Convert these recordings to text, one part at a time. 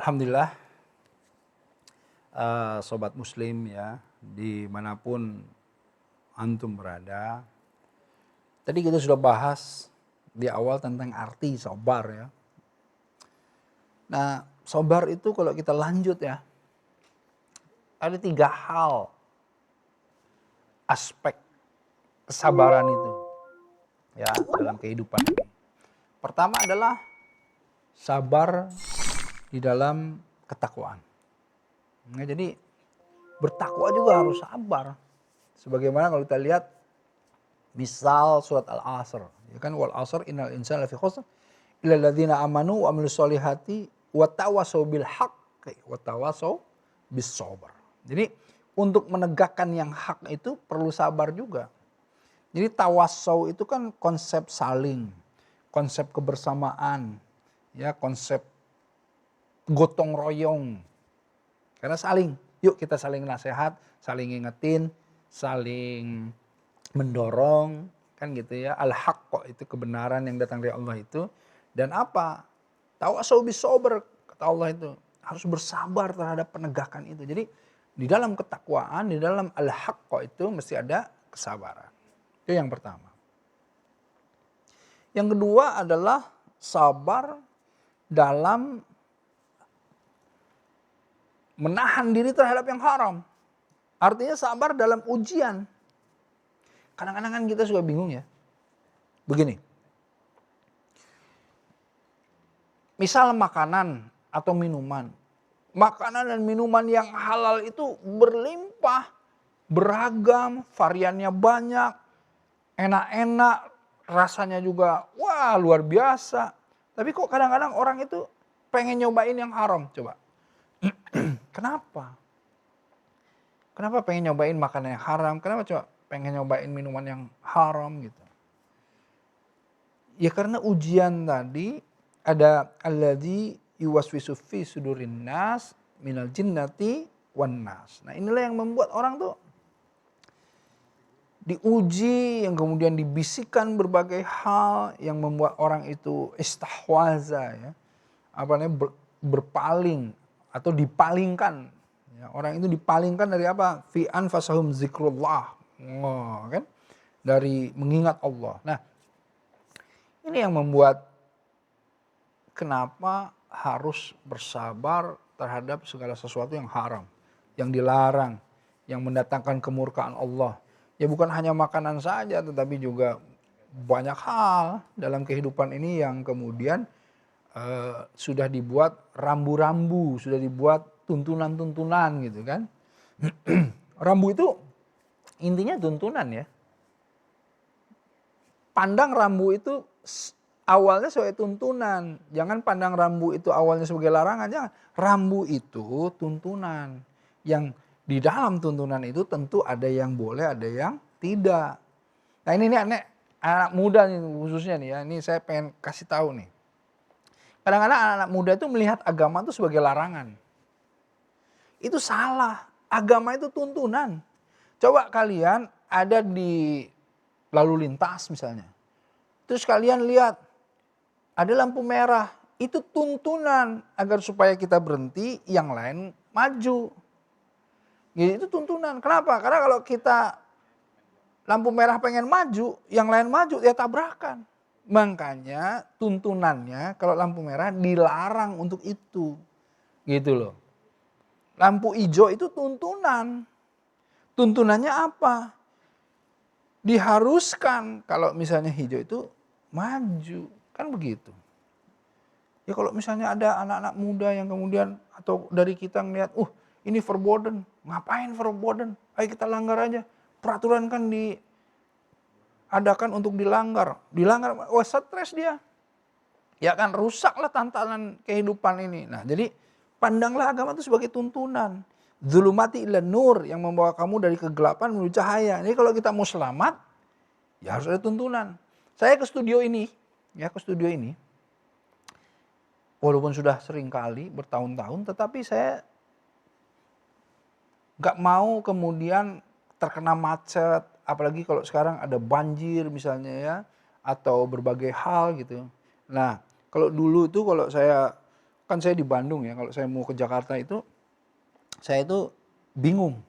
Alhamdulillah, sobat muslim ya, dimanapun antum berada. Tadi kita sudah bahas di awal tentang arti sabar ya. Nah, sabar itu kalau kita lanjut ya, ada 3 hal aspek kesabaran itu ya dalam kehidupan ini. Pertama adalah sabar di dalam ketakwaan. Nah, jadi bertakwa juga harus sabar. Sebagaimana kalau kita lihat misal surat Al-Asr, ya kan, wal asr innal insana lafi khusr illal ladzina amanu wa amilus solihati wa tawassaw bil haqqi wa tawassaw bis sabr. Jadi untuk menegakkan yang hak itu perlu sabar juga. Jadi tawassaw itu kan konsep saling, konsep kebersamaan, ya, konsep gotong royong. Karena saling, yuk kita saling nasihat, saling ingetin, saling mendorong, kan gitu ya. Al-haqq itu kebenaran yang datang dari Allah itu. Dan apa? Tawassaw bis sabr, kata Allah itu. Harus bersabar terhadap penegakan itu. Jadi di dalam ketakwaan, di dalam al-haqq itu mesti ada kesabaran. Itu yang pertama. Yang kedua adalah sabar dalam menahan diri terhadap yang haram. Artinya sabar dalam ujian. Kadang-kadang kan kita suka bingung ya. Begini. Misal makanan atau minuman. Makanan dan minuman yang halal itu berlimpah, beragam, variannya banyak, enak-enak, rasanya juga wah luar biasa. Tapi kok kadang-kadang orang itu pengen nyobain yang haram, coba. Kenapa? Kenapa pengen nyobain makanan yang haram? Kenapa coba pengen nyobain minuman yang haram gitu? Ya karena ujian tadi ada alladzi yuwaswisu fi sudurin nas minal jinnati wan nas. Nah, inilah yang membuat orang tuh diuji, yang kemudian dibisikkan berbagai hal yang membuat orang itu istahwaza ya. Apa namanya, berpaling atau dipalingkan. Ya, orang itu dipalingkan dari apa? Fi anfasahum zikrullah. Oh, kan? Dari mengingat Allah. Nah, ini yang membuat kenapa harus bersabar terhadap segala sesuatu yang haram, yang dilarang, yang mendatangkan kemurkaan Allah. Ya bukan hanya makanan saja, tetapi juga banyak hal dalam kehidupan ini yang kemudian sudah dibuat rambu-rambu, sudah dibuat tuntunan-tuntunan gitu kan. Rambu itu intinya tuntunan ya. Pandang rambu itu awalnya sebagai tuntunan. Jangan pandang rambu itu awalnya sebagai larangan. Jangan. Rambu itu tuntunan. Yang di dalam tuntunan itu tentu ada yang boleh, ada yang tidak. Nah ini nih anak muda nih khususnya nih ya. Ini saya pengen kasih tahu nih. Kadang-kadang anak-anak muda itu melihat agama itu sebagai larangan. Itu salah. Agama itu tuntunan. Coba kalian ada di lalu lintas misalnya. Terus kalian lihat ada lampu merah. Itu tuntunan agar supaya kita berhenti, yang lain maju. Jadi itu tuntunan. Kenapa? Karena kalau kita lampu merah pengen maju, yang lain maju, ya tabrakan. Makanya tuntunannya kalau lampu merah dilarang untuk itu. Gitu loh. Lampu hijau itu tuntunan. Tuntunannya apa? Diharuskan kalau misalnya hijau itu maju. Kan begitu. Ya kalau misalnya ada anak-anak muda yang kemudian atau dari kita ngeliat, ini verboden. Ngapain verboden? Ayo kita langgar aja. Peraturan kan diadakan untuk dilanggar. Dilanggar, wah stres dia. Ya kan rusaklah tantangan kehidupan ini. Nah jadi pandanglah agama itu sebagai tuntunan. Zulumati ila nur, yang membawa kamu dari kegelapan menuju cahaya. Jadi kalau kita mau selamat, ya harus ada tuntunan. Saya ke studio ini, walaupun sudah sering kali bertahun-tahun, tetapi saya gak mau kemudian terkena macet, apalagi kalau sekarang ada banjir misalnya ya, atau berbagai hal gitu. Nah kalau dulu itu kalau saya Kan saya di Bandung ya, kalau saya mau ke Jakarta itu, saya itu bingung.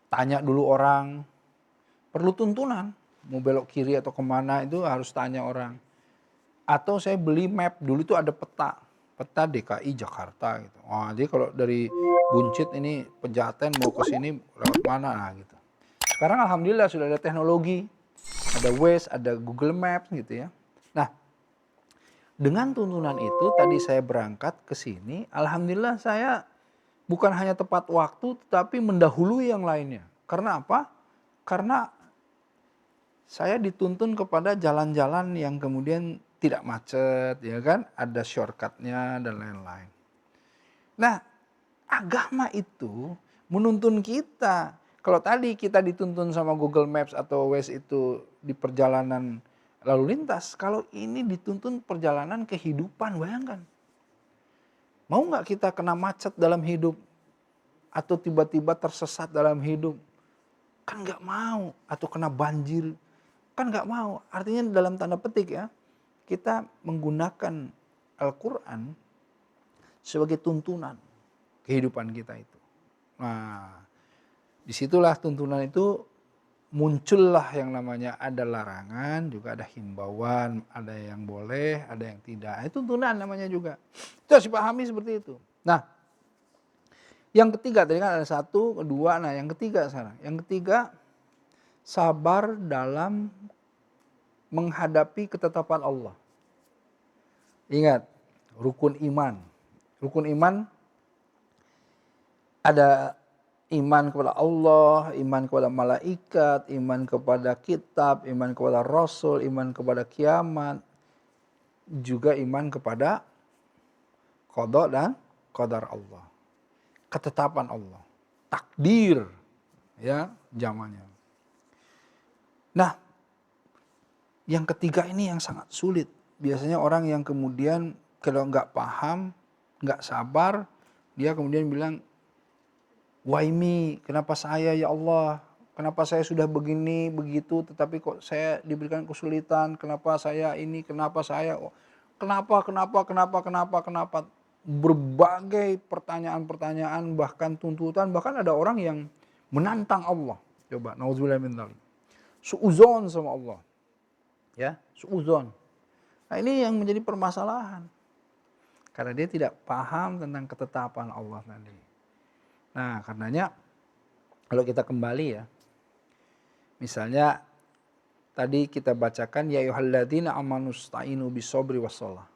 Tanya dulu orang, perlu tuntunan. Mau belok kiri atau kemana itu harus tanya orang. Atau saya beli map, dulu itu ada peta DKI Jakarta gitu. Wah, jadi kalau dari Buncit ini Pejaten mau ke sini lewat mana nah, gitu. Sekarang alhamdulillah sudah ada teknologi, ada Waze, ada Google Maps gitu ya. Nah, dengan tuntunan itu tadi saya berangkat ke sini, alhamdulillah saya bukan hanya tepat waktu tetapi mendahului yang lainnya. Karena apa? Karena saya dituntun kepada jalan-jalan yang kemudian tidak macet, ya kan? Ada shortcutnya dan lain-lain. Nah, agama itu menuntun kita. Kalau tadi kita dituntun sama Google Maps atau Waze itu di perjalanan lalu lintas, kalau ini dituntun perjalanan kehidupan, bayangkan. Mau nggak kita kena macet dalam hidup? Atau tiba-tiba tersesat dalam hidup? Kan nggak mau. Atau kena banjir? Kan nggak mau. Artinya dalam tanda petik ya, kita menggunakan Al-Quran sebagai tuntunan kehidupan kita itu. Nah, disitulah tuntunan itu muncullah yang namanya ada larangan, juga ada himbauan, ada yang boleh, ada yang tidak. Itu tuntunan namanya juga. Itu harus dipahami seperti itu. Nah, yang ketiga tadi kan ada 1, 2, nah yang ketiga sekarang. Yang ketiga, sabar dalam menghadapi ketetapan Allah. Ingat, rukun iman. Rukun iman ada iman kepada Allah, iman kepada malaikat, iman kepada kitab, iman kepada rasul, iman kepada kiamat, juga iman kepada qada dan qadar Allah. Ketetapan Allah, takdir ya zamannya. Nah, yang ketiga ini yang sangat sulit. Biasanya orang yang kemudian kalau nggak paham, nggak sabar, dia kemudian bilang, why me, kenapa saya ya Allah, kenapa saya sudah begini, begitu, tetapi kok saya diberikan kesulitan, kenapa saya ini, kenapa saya, kenapa, berbagai pertanyaan-pertanyaan, bahkan tuntutan, bahkan ada orang yang menantang Allah. Coba, nauzubillah min dzalik. Suuzon sama Allah. Ya, suuzon. Nah, ini yang menjadi permasalahan. Karena dia tidak paham tentang ketetapan Allah tadi. Nah, karenanya kalau kita kembali ya, misalnya tadi kita bacakan ya ayyuhalladzina amanusta'inu bisobri wassalah.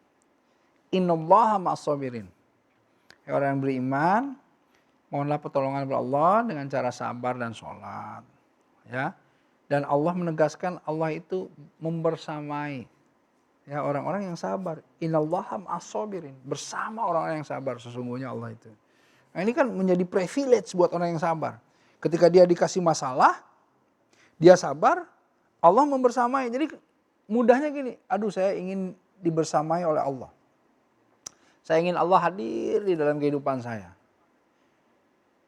Innallaha ma'as-sabirin. Orang yang beriman, mohonlah pertolongan kepada Allah dengan cara sabar dan sholat. Ya. Dan Allah menegaskan Allah itu membersamai ya orang-orang yang sabar. Innallaha ma'as-sabirin. Bersama orang-orang yang sabar sesungguhnya Allah itu. Nah, ini kan menjadi privilege buat orang yang sabar. Ketika dia dikasih masalah, dia sabar, Allah membersamai. Jadi mudahnya gini, aduh saya ingin dibersamai oleh Allah. Saya ingin Allah hadir di dalam kehidupan saya.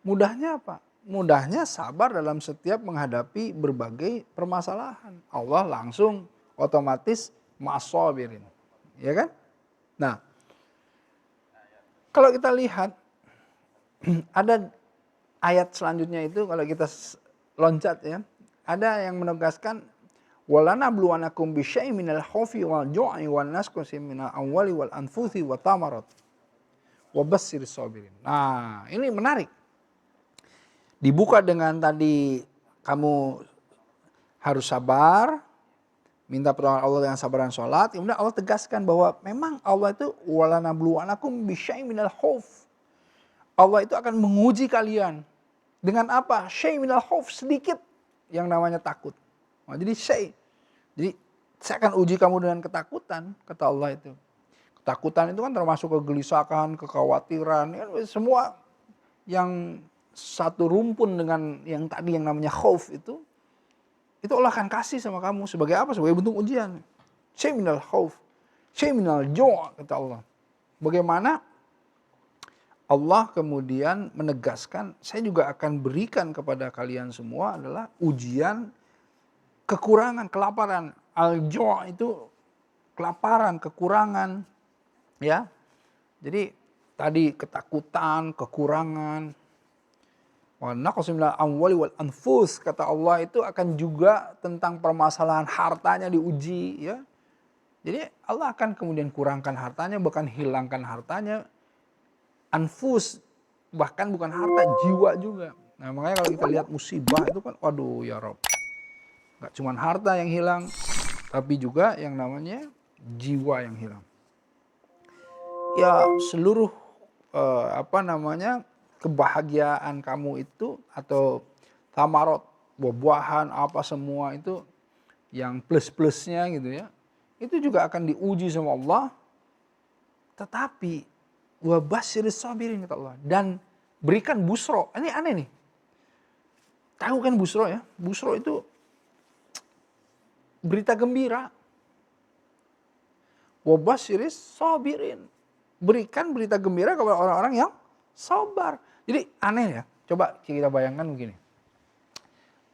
Mudahnya apa? Mudahnya sabar dalam setiap menghadapi berbagai permasalahan. Allah langsung otomatis ma'as-sabirin. Ya kan? Nah, kalau kita lihat ada ayat selanjutnya itu kalau kita loncat ya, ada yang menegaskan walanabluwanakum bisyai'in minal khaufi wal ju'i wan naqsin minal amwali wal anfusi wat thamarat wabassiris sabirin. Nah, ini menarik. Dibuka dengan tadi kamu harus sabar, minta pertolongan Allah dengan sabar dan sholat. Kemudian Allah tegaskan bahwa memang Allah itu walanabluwanakum bisyai'in minal khauf. Allah itu akan menguji kalian. Dengan apa? Syai' minal khauf, sedikit yang namanya takut. Nah, jadi syai'. Jadi saya akan uji kamu dengan ketakutan, kata Allah itu. Ketakutan itu kan termasuk kegelisahan, kekhawatiran, ya, semua yang satu rumpun dengan yang tadi yang namanya khauf itu Allah akan kasih sama kamu sebagai apa? Sebagai bentuk ujian. Syai' minal khauf, syai' minal ju', kata Allah. Bagaimana Allah kemudian menegaskan, saya juga akan berikan kepada kalian semua adalah ujian kekurangan, kelaparan. Al-ju' itu kelaparan, kekurangan, ya. Jadi tadi ketakutan, kekurangan, wa naqsin minal amwali wal anfus, kata Allah itu akan juga tentang permasalahan hartanya diuji ya. Jadi Allah akan kemudian kurangkan hartanya, bahkan hilangkan hartanya, anfus, bahkan bukan harta, jiwa juga. Nah makanya kalau kita lihat musibah itu kan, waduh ya Rob, gak cuma harta yang hilang, tapi juga yang namanya jiwa yang hilang. Ya seluruh kebahagiaan kamu itu atau tamarot, buah-buahan apa semua itu yang plus-plusnya gitu ya, itu juga akan diuji sama Allah. Tetapi wabasyiris sabirin kata Allah, dan berikan busro. Ini aneh nih. Tahu kan busro ya? Busro itu berita gembira. Wabasyiris sabirin. Berikan berita gembira kepada orang-orang yang sabar. Jadi aneh ya. Coba kita bayangkan begini.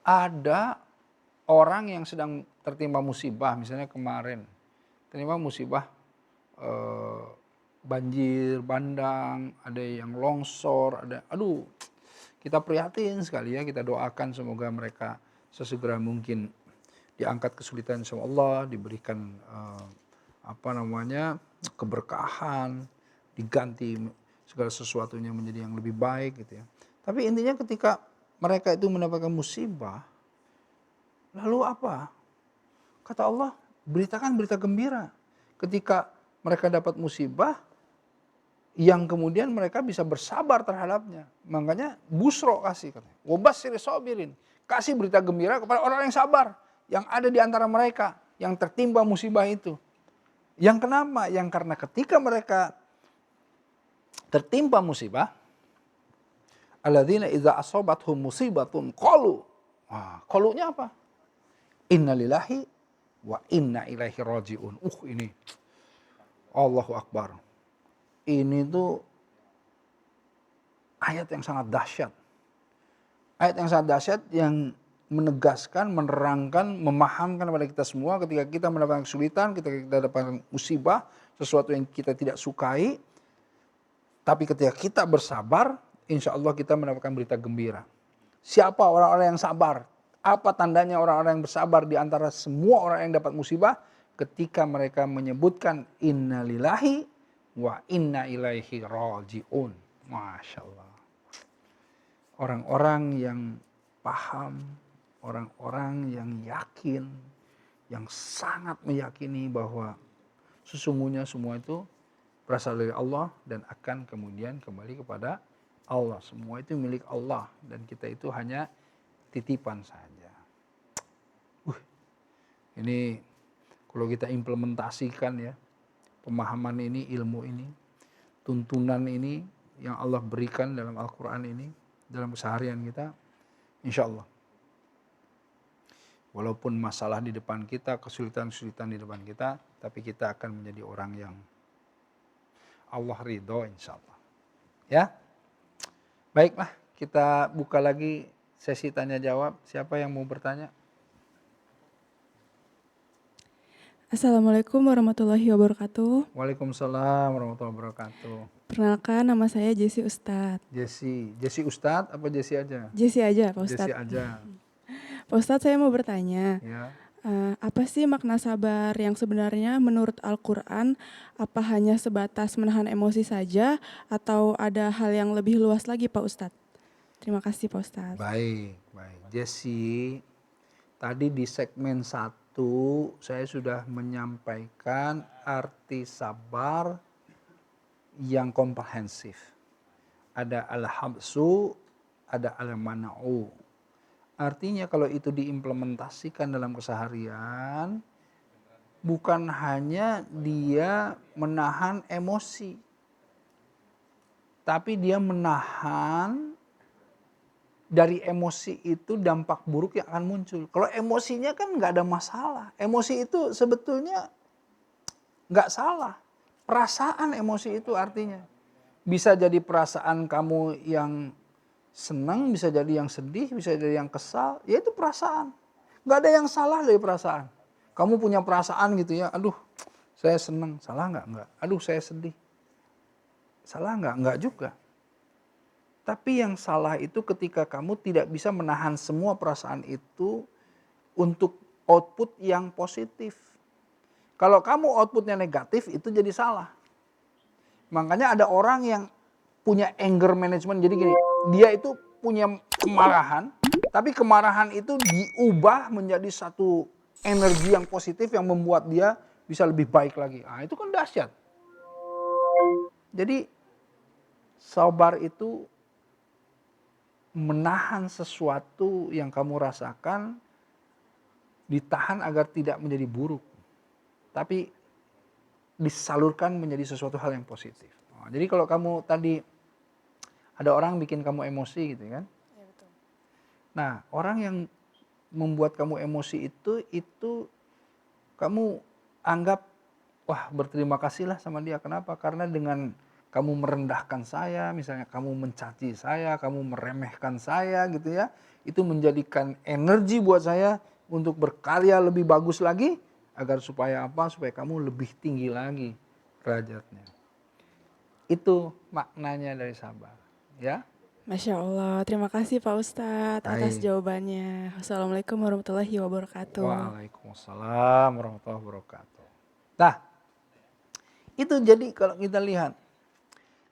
Ada orang yang sedang tertimpa musibah, misalnya kemarin tertimpa musibah banjir bandang, ada yang longsor, ada, aduh, kita prihatin sekali ya, kita doakan semoga mereka sesegera mungkin diangkat kesulitan sama Allah, diberikan keberkahan, diganti segala sesuatunya menjadi yang lebih baik gitu ya. Tapi intinya ketika mereka itu mendapatkan musibah, lalu apa? Kata Allah, beritakan berita gembira. Ketika mereka dapat musibah, yang kemudian mereka bisa bersabar terhadapnya. Makanya busro kasih. Wabasyiris sabirin. Kasih berita gembira kepada orang yang sabar. Yang ada di antara mereka. Yang tertimpa musibah itu. Yang kenapa? Yang karena ketika mereka tertimpa musibah. Alladzina idza asobathum musibatun qalu. Qalunya apa? Innalillahi wa inna ilaihi raji'un. Ini. Allahu Akbar. Ini tuh ayat yang sangat dahsyat. Ayat yang sangat dahsyat yang menegaskan, menerangkan, memahamkan kepada kita semua ketika kita mendapatkan kesulitan, ketika kita mendapatkan musibah, sesuatu yang kita tidak sukai. Tapi ketika kita bersabar, insya Allah kita mendapatkan berita gembira. Siapa orang-orang yang sabar? Apa tandanya orang-orang yang bersabar di antara semua orang yang dapat musibah? Ketika mereka menyebutkan innalillahi wa inna ilaihi raji'un. Masya Allah. Orang-orang yang paham, orang-orang yang yakin, yang sangat meyakini bahwa sesungguhnya semua itu berasal dari Allah dan akan kemudian kembali kepada Allah. Semua itu milik Allah dan kita itu hanya titipan saja. Ini kalau kita implementasikan ya, pemahaman ini, ilmu ini, tuntunan ini yang Allah berikan dalam Al-Quran ini, dalam keseharian kita, insya Allah. Walaupun masalah di depan kita, kesulitan-kesulitan di depan kita, tapi kita akan menjadi orang yang Allah ridho insya Allah. Ya, baiklah kita buka lagi sesi tanya jawab. Siapa yang mau bertanya? Assalamualaikum warahmatullahi wabarakatuh. Waalaikumsalam warahmatullahi wabarakatuh. Perkenalkan, nama saya Jessi Ustadz. Jessi Ustadz apa Jessi aja? Jessi aja Pak Ustadz. Jessi aja. Pak Ustadz, saya mau bertanya, Ya. apa sih makna sabar yang sebenarnya menurut Al-Quran? Apa hanya sebatas menahan emosi saja atau ada hal yang lebih luas lagi Pak Ustadz? Terima kasih Pak Ustadz. Baik. Jessi, tadi di segmen 1 saya sudah menyampaikan arti sabar yang komprehensif. Ada al-habsu, ada al-mana'u. Artinya kalau itu diimplementasikan dalam keseharian, bukan hanya dia menahan emosi, tapi dia menahan dari emosi itu dampak buruk yang akan muncul. Kalau emosinya kan nggak ada masalah. Emosi itu sebetulnya nggak salah. Perasaan emosi itu artinya. Bisa jadi perasaan kamu yang senang, bisa jadi yang sedih, bisa jadi yang kesal. Ya itu perasaan. Nggak ada yang salah dari perasaan. Kamu punya perasaan gitu ya, aduh saya senang, salah nggak? Nggak. Aduh saya sedih. Salah nggak? Nggak juga. Tapi yang salah itu ketika kamu tidak bisa menahan semua perasaan itu untuk output yang positif. Kalau kamu outputnya negatif itu jadi salah. Makanya ada orang yang punya anger management. Jadi gini, dia itu punya kemarahan, tapi kemarahan itu diubah menjadi satu energi yang positif yang membuat dia bisa lebih baik lagi. Ah, itu kan dahsyat. Jadi sabar itu menahan sesuatu yang kamu rasakan, ditahan agar tidak menjadi buruk, tapi disalurkan menjadi sesuatu hal yang positif. Nah, jadi kalau kamu tadi ada orang bikin kamu emosi gitu kan. Ya, betul. Nah, orang yang membuat kamu emosi itu kamu anggap, wah berterima kasihlah sama dia. Kenapa? Karena dengan kamu merendahkan saya, misalnya kamu mencaci saya, kamu meremehkan saya gitu ya. Itu menjadikan energi buat saya untuk berkarya lebih bagus lagi. Agar supaya apa? Supaya kamu lebih tinggi lagi derajatnya. Itu maknanya dari sabar. Ya. Masya Allah, terima kasih Pak Ustadz atas Baik. jawabannya. Assalamualaikum warahmatullahi wabarakatuh. Waalaikumsalam warahmatullahi wabarakatuh. Nah, itu jadi kalau kita lihat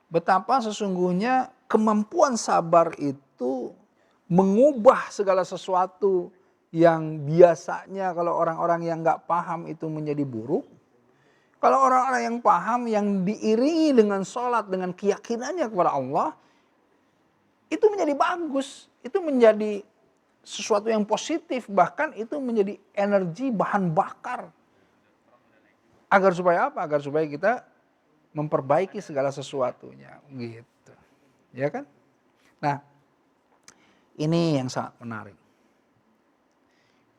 betapa sesungguhnya kemampuan sabar itu mengubah segala sesuatu yang biasanya kalau orang-orang yang nggak paham itu menjadi buruk. Kalau orang-orang yang paham yang diiringi dengan sholat, dengan keyakinannya kepada Allah, itu menjadi bagus, itu menjadi sesuatu yang positif, bahkan itu menjadi energi bahan bakar. Agar supaya apa? Agar supaya kita memperbaiki segala sesuatunya, gitu. Ya kan? Nah, ini yang sangat menarik.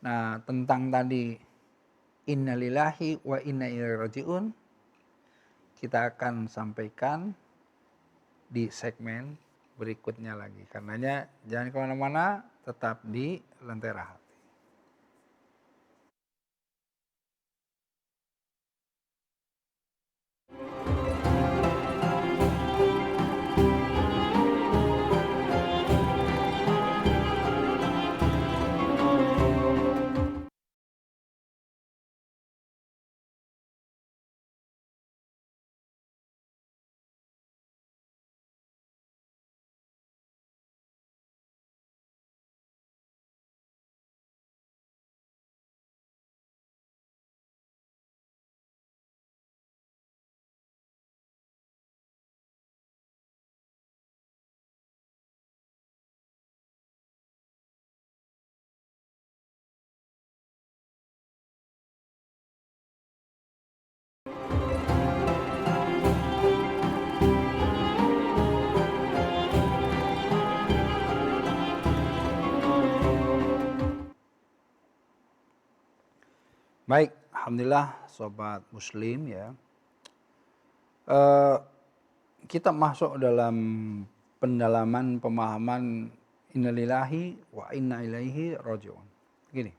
Nah, tentang tadi innalillahi wa inna ilaihi rajiun kita akan sampaikan di segmen berikutnya lagi. Karenanya jangan kemana-mana, tetap di Lentera Hati. Baik, alhamdulillah sobat muslim ya. Kita masuk dalam pendalaman pemahaman innalillahi wa inna ilaihi rajiun. Gini.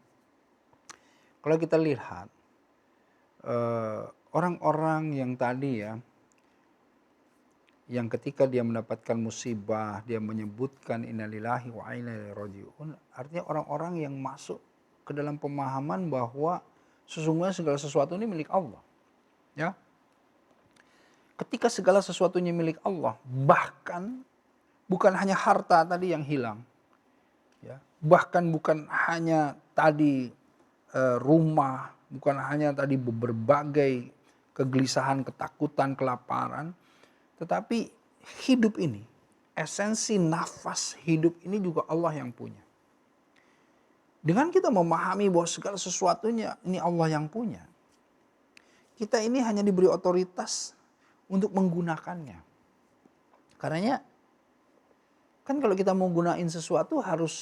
Kalau kita lihat orang-orang yang tadi ya, yang ketika dia mendapatkan musibah, dia menyebutkan innalillahi wa inna ilaihi rajiun, artinya orang-orang yang masuk ke dalam pemahaman bahwa sesungguhnya segala sesuatu ini milik Allah. Ya. Ketika segala sesuatunya milik Allah, bahkan bukan hanya harta tadi yang hilang. Ya. Bahkan bukan hanya tadi rumah, bukan hanya tadi berbagai kegelisahan, ketakutan, kelaparan, tetapi hidup ini, esensi nafas hidup ini juga Allah yang punya. Dengan kita memahami bahwa segala sesuatunya ini Allah yang punya, kita ini hanya diberi otoritas untuk menggunakannya. Karenanya kan kalau kita mau gunain sesuatu harus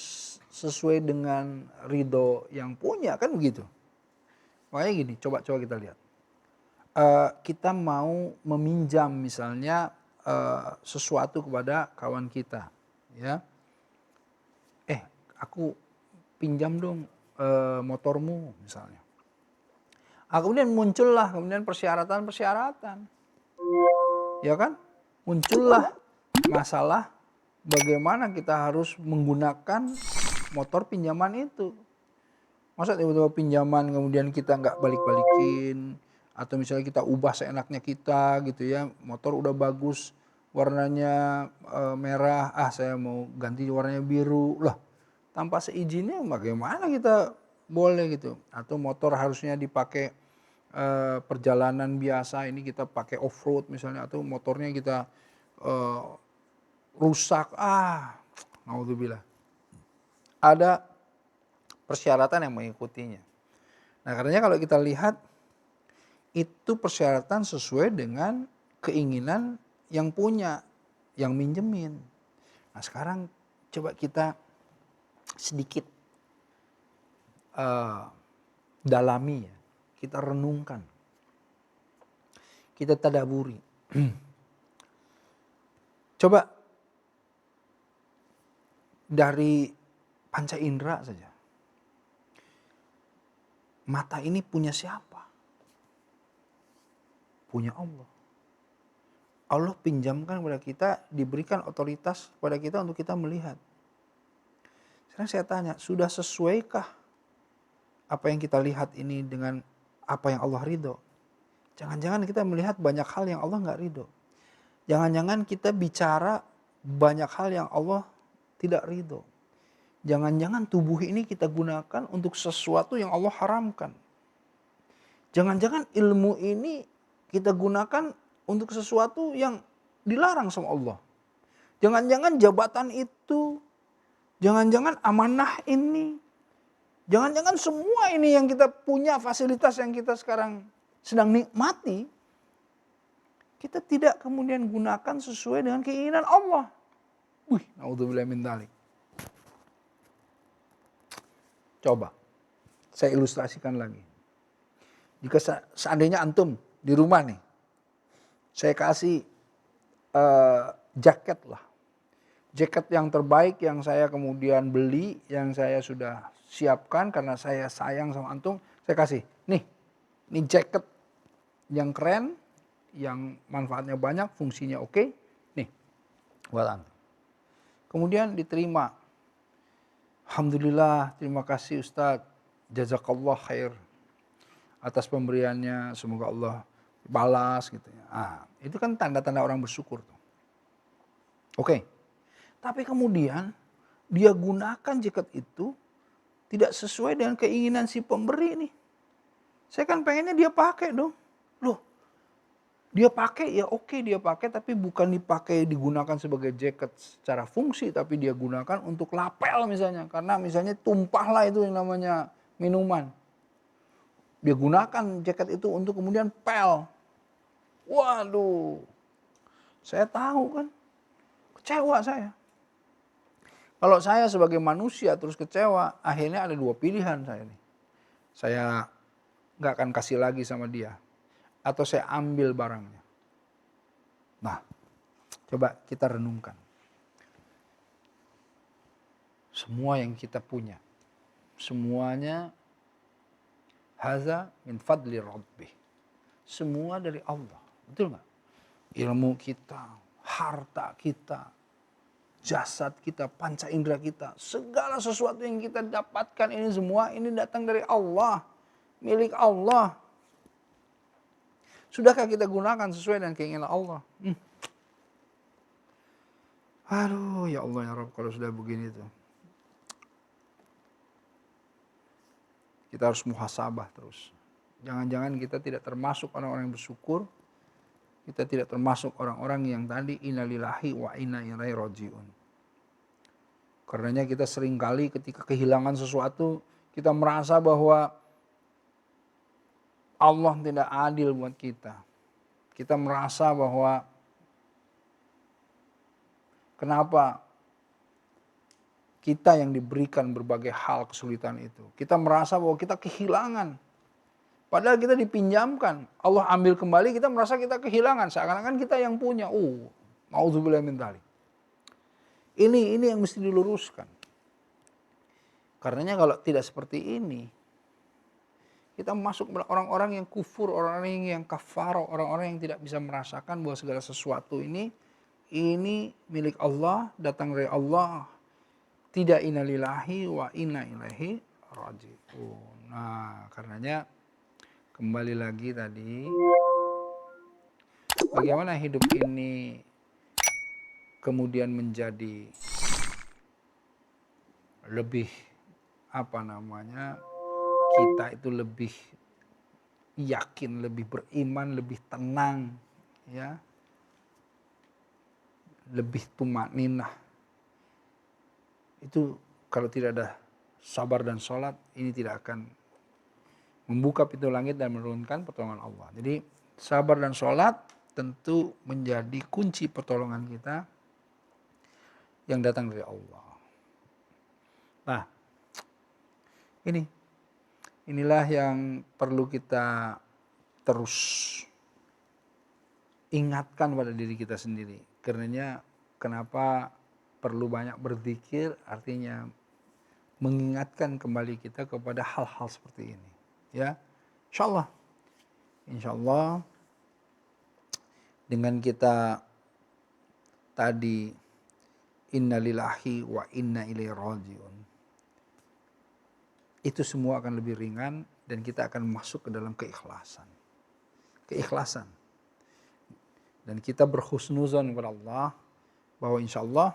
sesuai dengan ridho yang punya, kan begitu. Makanya gini, coba kita lihat. Kita mau meminjam misalnya sesuatu kepada kawan kita, ya. Aku pinjam dong motormu misalnya. Kemudian muncullah kemudian persyaratan, ya kan? muncullah masalah bagaimana kita harus menggunakan motor pinjaman itu. Masa tiba-tiba pinjaman kemudian kita nggak balik-balikin, atau misalnya kita ubah seenaknya kita gitu ya, motor udah bagus warnanya merah, saya mau ganti warnanya biru lah, tanpa seizinnya bagaimana kita boleh gitu. Atau motor harusnya dipakai perjalanan biasa, ini kita pakai off road misalnya, atau motornya kita rusak, naudzubillah. Ada persyaratan yang mengikutinya. Nah, karenanya kalau kita lihat itu persyaratan sesuai dengan keinginan yang punya, yang minjemin. Nah, sekarang coba kita sedikit dalami ya, kita renungkan, kita tadaburi. Coba dari panca indera saja. Mata ini punya siapa? Punya Allah. Allah pinjamkan kepada kita, diberikan otoritas kepada kita untuk kita melihat. Sekarang saya tanya, sudah sesuaikah apa yang kita lihat ini dengan apa yang Allah ridho? Jangan-jangan kita melihat banyak hal yang Allah nggak ridho. Jangan-jangan kita bicara banyak hal yang Allah tidak ridho. Jangan-jangan tubuh ini kita gunakan untuk sesuatu yang Allah haramkan. Jangan-jangan ilmu ini kita gunakan untuk sesuatu yang dilarang sama Allah. Jangan-jangan jabatan itu, jangan-jangan amanah ini, jangan-jangan semua ini yang kita punya, fasilitas yang kita sekarang sedang nikmati, kita tidak kemudian gunakan sesuai dengan keinginan Allah. Naudzubillah min dzalik. Coba saya ilustrasikan lagi. Jika seandainya antum di rumah nih, saya kasih jaket lah. Jaket yang terbaik yang saya kemudian beli, yang saya sudah siapkan karena saya sayang sama antum, saya kasih. Nih, ini jaket yang keren, yang manfaatnya banyak, fungsinya oke. Nih, buat antum. Kemudian diterima. Alhamdulillah, terima kasih Ustadz, jazakallah khair atas pemberiannya, semoga Allah balas gitu ya. Itu kan tanda-tanda orang bersyukur tuh. Oke. Tapi kemudian dia gunakan jaket itu tidak sesuai dengan keinginan si pemberi nih. Saya kan pengennya dia pakai dong. Loh, dia pakai ya oke dia pakai, tapi bukan dipakai digunakan sebagai jaket secara fungsi, tapi dia gunakan untuk lapel misalnya. Karena misalnya tumpahlah itu yang namanya minuman. Dia gunakan jaket itu untuk kemudian pel. Waduh, saya tahu kan, kecewa saya. Kalau saya sebagai manusia terus kecewa, akhirnya ada dua pilihan saya nih. Saya nggak akan kasih lagi sama dia, atau saya ambil barangnya. Nah, coba kita renungkan. Semua yang kita punya, semuanya haza min fadli rabbih. Semua dari Allah. Betul nggak? Ilmu kita, harta kita, jasad kita, panca indera kita, segala sesuatu yang kita dapatkan ini semua ini datang dari Allah, milik Allah. Sudahkah kita gunakan sesuai dengan keinginan Allah? Aduh, ya Allah ya Rabb, kalau sudah begini tuh. Kita harus muhasabah terus. Jangan-jangan kita tidak termasuk orang-orang yang bersyukur. Kita tidak termasuk orang-orang yang tadi innalillahi wa inna ilaihi rajiun. Karenanya kita seringkali ketika kehilangan sesuatu, kita merasa bahwa Allah tidak adil buat kita. Kita merasa bahwa kenapa kita yang diberikan berbagai hal kesulitan itu. Kita merasa bahwa kita kehilangan. Padahal kita dipinjamkan. Allah ambil kembali, kita merasa kita kehilangan. Seakan-akan kita yang punya. Naudzubillah min dzalik. Ini yang mesti diluruskan. Karenanya kalau tidak seperti ini, kita masuk orang-orang yang kufur, orang-orang yang kafar, orang-orang yang tidak bisa merasakan bahwa segala sesuatu ini ini milik Allah, datang dari Allah. Tidak inna lillahi wa inna ilaihi raji'un. Nah, karenanya kembali lagi tadi, bagaimana hidup ini kemudian menjadi lebih kita itu lebih yakin, lebih beriman, lebih tenang, ya, lebih tumakninah. Itu kalau tidak ada sabar dan sholat, ini tidak akan membuka pintu langit dan menurunkan pertolongan Allah. Jadi sabar dan sholat tentu menjadi kunci pertolongan kita yang datang dari Allah. Nah, inilah yang perlu kita terus ingatkan pada diri kita sendiri. Karenanya kenapa perlu banyak berzikir, artinya mengingatkan kembali kita kepada hal-hal seperti ini. Ya, insya Allah dengan kita tadi innalillahi wa inna ilaihi raji'un, itu semua akan lebih ringan dan kita akan masuk ke dalam keikhlasan. Dan kita berhusnuzon kepada Allah bahwa insya Allah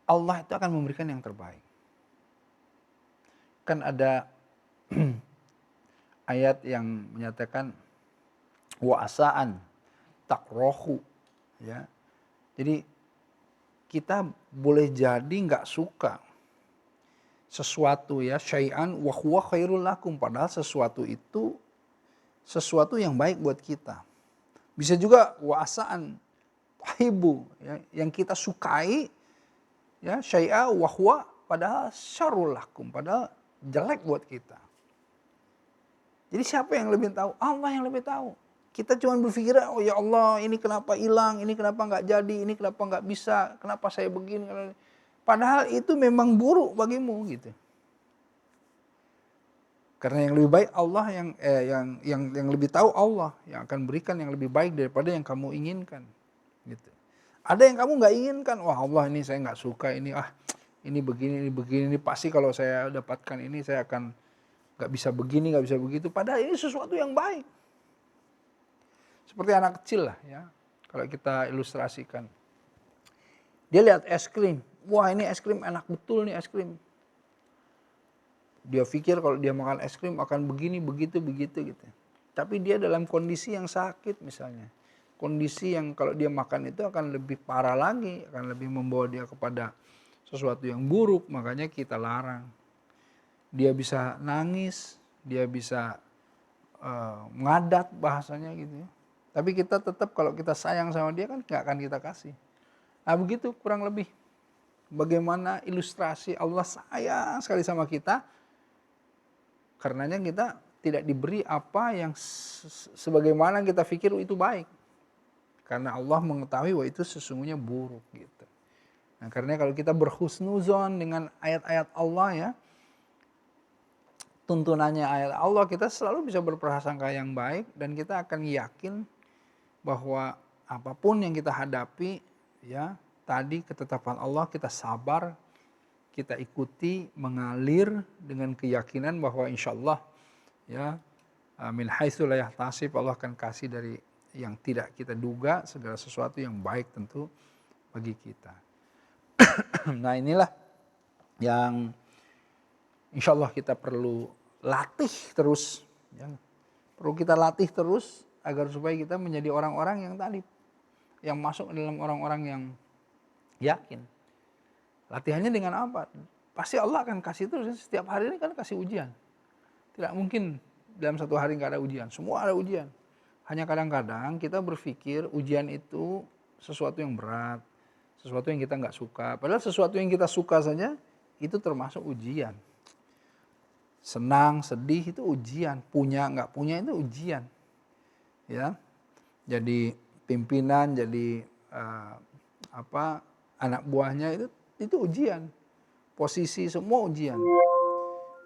Allah itu akan memberikan yang terbaik. Kan ada ayat yang menyatakan wa'asaan takrohu, ya. Jadi kita boleh jadi nggak suka sesuatu, ya, syai'an wa huwa khairul lakum, padahal sesuatu itu sesuatu yang baik buat kita. Bisa juga wa'asaan tahibu, ya, yang kita sukai, ya, syai'a wa huwa padahal syarrul lakum, padahal jelek buat kita. Jadi siapa yang lebih tahu? Allah yang lebih tahu. Kita cuma berpikir, oh ya Allah, ini kenapa hilang, ini kenapa nggak jadi, ini kenapa nggak bisa, kenapa saya begini. Padahal itu memang buruk bagimu gitu. Karena yang lebih baik Allah yang lebih tahu Allah yang akan berikan yang lebih baik daripada yang kamu inginkan. Gitu. Ada yang kamu nggak inginkan, wah Allah ini saya nggak suka ini, ini begini, ini pasti kalau saya dapatkan ini saya akan nggak bisa begini, nggak bisa begitu. Padahal ini sesuatu yang baik. Seperti anak kecil lah, ya. Kalau kita ilustrasikan, dia lihat es krim, wah ini es krim enak betul nih es krim. Dia pikir kalau dia makan es krim akan begini, begitu gitu. Tapi dia dalam kondisi yang sakit misalnya. Kondisi yang kalau dia makan itu akan lebih parah lagi, akan lebih membawa dia kepada sesuatu yang buruk, makanya kita larang. Dia bisa nangis, dia bisa ngadat bahasanya gitu ya. Tapi kita tetap kalau kita sayang sama dia kan nggak akan kita kasih. Nah begitu kurang lebih. Bagaimana ilustrasi Allah sayang sekali sama kita. Karenanya kita tidak diberi apa yang sebagaimana kita pikir itu baik. Karena Allah mengetahui bahwa itu sesungguhnya buruk gitu. Nah karena kalau kita berhusnuzon dengan ayat-ayat Allah, ya, tuntunannya ayat Allah, kita selalu bisa berprasangka yang baik dan kita akan yakin bahwa apapun yang kita hadapi, ya, tadi ketetapan Allah kita sabar, kita ikuti, mengalir dengan keyakinan bahwa insya Allah, ya, min haitsu la yahtasib, Allah akan kasih dari yang tidak kita duga, segala sesuatu yang baik tentu bagi kita. Nah inilah yang insya Allah kita perlu latih terus, ya. Perlu kita latih terus agar supaya kita menjadi orang-orang yang tadi, yang masuk dalam orang-orang yang yakin. Latihannya dengan apa? Pasti Allah akan kasih terus, setiap hari ini kan kasih ujian. Tidak mungkin dalam satu hari nggak ada ujian, semua ada ujian. Hanya kadang-kadang kita berpikir ujian itu sesuatu yang berat, sesuatu yang kita nggak suka. Padahal sesuatu yang kita suka saja itu termasuk ujian. Senang, sedih itu ujian, punya nggak punya itu ujian. Ya, jadi pimpinan, jadi anak buahnya itu ujian, posisi semua ujian.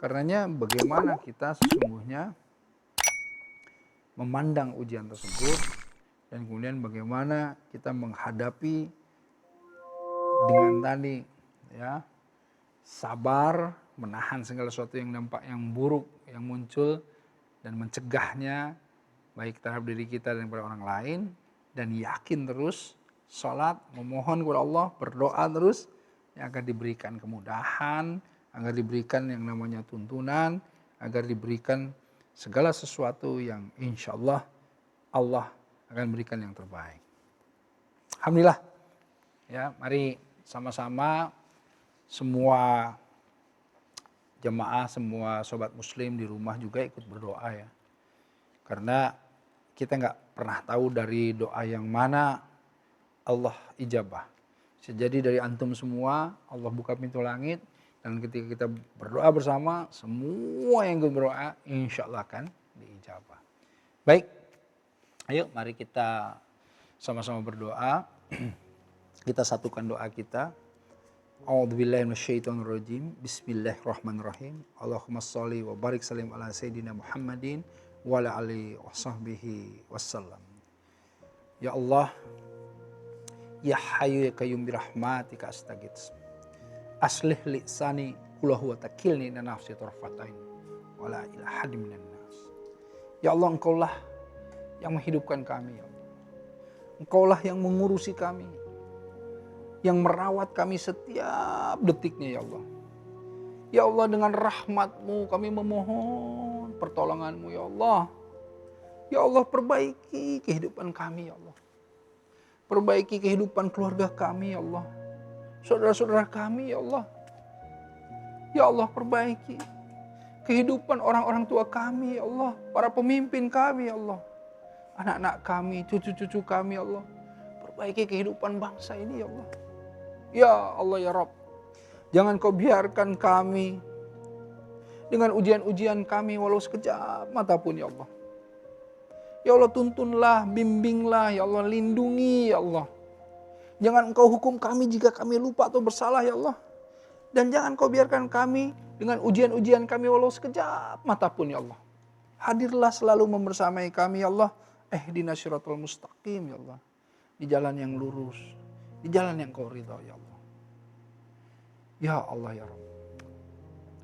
Karenanya bagaimana kita sesungguhnya memandang ujian tersebut dan kemudian bagaimana kita menghadapi dengan tadi ya, sabar, menahan segala sesuatu yang nampak yang buruk yang muncul dan mencegahnya baik terhadap diri kita dan kepada orang lain, dan yakin terus sholat, memohon kepada Allah, berdoa terus, yang akan diberikan kemudahan, agar diberikan yang namanya tuntunan, agar diberikan segala sesuatu yang insya Allah Allah akan berikan yang terbaik. Alhamdulillah. Ya, mari sama-sama semua jemaah, semua sobat muslim di rumah juga ikut berdoa ya. Karena kita nggak pernah tahu dari doa yang mana Allah ijabah. Bisa jadi dari antum semua Allah buka pintu langit, dan ketika kita berdoa bersama, semua yang berdoa insya Allah akan diijabah. Baik, ayo mari kita sama-sama berdoa. Kita satukan doa kita. A'udzubillahi minasyaitonirrajim. Bismillahirrahmanirrahim. Allahumma sholli wa barik salim ala sayyidina Muhammadin wa ala alihi washabbihi wasallam. Ya Allah, ya Hayyu ya Qayyum bi rahmatika astaghits. Aslih lisani kullahu wa takilni ila nafsi tarfatain wa la ilaha minan nas. Ya Allah, Engkaulah yang menghidupkan kami ya Allah. Engkaulah yang mengurusi kami, yang merawat kami setiap detiknya ya Allah. Ya Allah, dengan rahmat-Mu kami memohon pertolongan-Mu ya Allah. Ya Allah, perbaiki kehidupan kami ya Allah. Perbaiki kehidupan keluarga kami ya Allah. Saudara-saudara kami ya Allah. Ya Allah, perbaiki kehidupan orang-orang tua kami ya Allah. Para pemimpin kami ya Allah. Anak-anak kami, cucu-cucu kami ya Allah. Perbaiki kehidupan bangsa ini ya Allah. Ya Allah ya Rabb, jangan Kau biarkan kami dengan ujian-ujian kami walau sekejap mata pun ya Allah. Ya Allah, tuntunlah, bimbinglah ya Allah, lindungi ya Allah. Jangan Engkau hukum kami jika kami lupa atau bersalah ya Allah. Dan jangan Kau biarkan kami dengan ujian-ujian kami walau sekejap mata pun ya Allah. Hadirlah selalu membersamai kami ya Allah. Ihdinas siratal mustaqim ya Allah. Di jalan yang lurus, di jalan yang Kau ridha ya Allah. Ya Allah ya Rabb,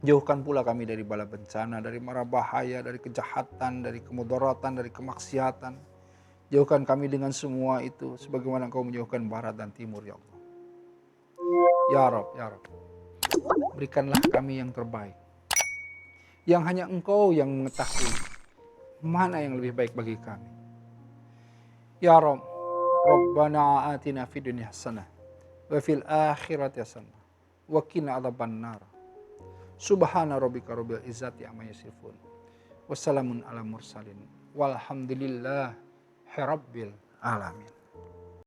jauhkan pula kami dari bala bencana, dari mara bahaya, dari kejahatan, dari kemudaratan, dari kemaksiatan. Jauhkan kami dengan semua itu sebagaimana Engkau menjauhkan barat dan timur ya Allah. Ya Rabb, ya Rabb, berikanlah kami yang terbaik, yang hanya Engkau yang mengetahui mana yang lebih baik bagi kami. Ya Rabb, Rabbana atina fid dunya hasanah wa fil akhirati hasanah wa qina adzabannar. Subhana rabbika rabbil izzati amma yasifun. Wassalamun ala mursalin. Walhamdulillah rabbil alamin.